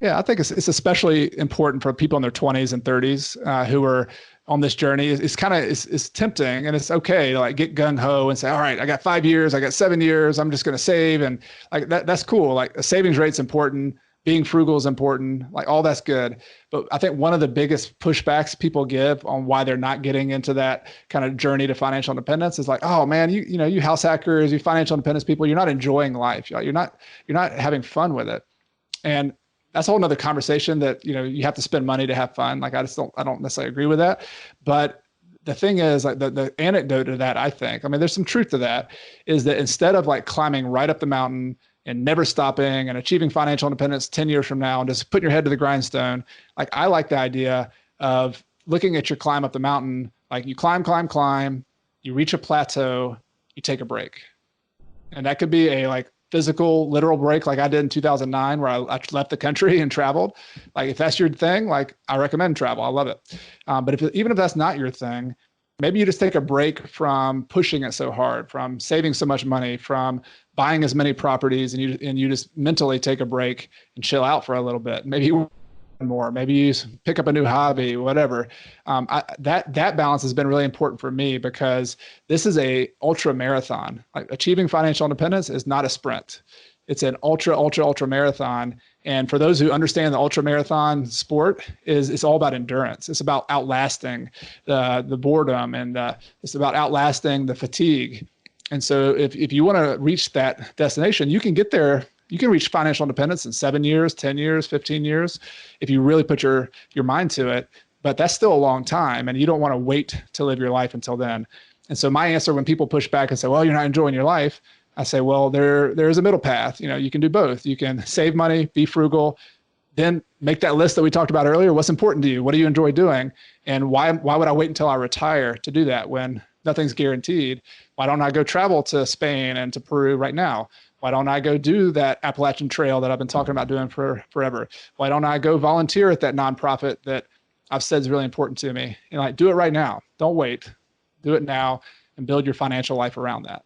Yeah, I think it's especially important for people in their 20s and 30s who are on this journey. It's kind of it's tempting, and it's okay to like get gung ho and say, all right, I got 5 years, I got 7 years, I'm just going to save, and like that's cool. Like a savings rate's important, being frugal is important, like all that's good. But I think one of the biggest pushbacks people give on why they're not getting into that kind of journey to financial independence is like, oh man, you house hackers, you financial independence people, you're not enjoying life, you're not having fun with it, and that's a whole nother conversation that, you have to spend money to have fun. Like, I don't necessarily agree with that. But the thing is, like the anecdote to that, I think, I mean, there's some truth to that, is that instead of like climbing right up the mountain and never stopping and achieving financial independence 10 years from now and just putting your head to the grindstone, like I like the idea of looking at your climb up the mountain, like you climb, you reach a plateau, you take a break. And that could be a like physical, literal break like I did in 2009 where I left the country and traveled. Like if that's your thing, like I recommend travel. I love it. But even if that's not your thing, maybe you just take a break from pushing it so hard, from saving so much money, from buying as many properties, and you just mentally take a break and chill out for a little bit. Maybe you more, maybe you pick up a new hobby, whatever. That balance has been really important for me because this is a ultra marathon. Like achieving financial independence is not a sprint. It's an ultra marathon. And for those who understand the ultra marathon sport, it's all about endurance. It's about outlasting the boredom, and it's about outlasting the fatigue. And so if you want to reach that destination, you can get there. You can reach financial independence in 7 years, 10 years, 15 years, if you really put your mind to it. But that's still a long time, and you don't want to wait to live your life until then. And so my answer when people push back and say, well, you're not enjoying your life, I say, well, there's a middle path. You can do both. You can save money, be frugal, then make that list that we talked about earlier. What's important to you? What do you enjoy doing? And why would I wait until I retire to do that when nothing's guaranteed? Why don't I go travel to Spain and to Peru right now? Why don't I go do that Appalachian Trail that I've been talking about doing for forever? Why don't I go volunteer at that nonprofit that I've said is really important to me? Like, do it right now. Don't wait. Do it now and build your financial life around that.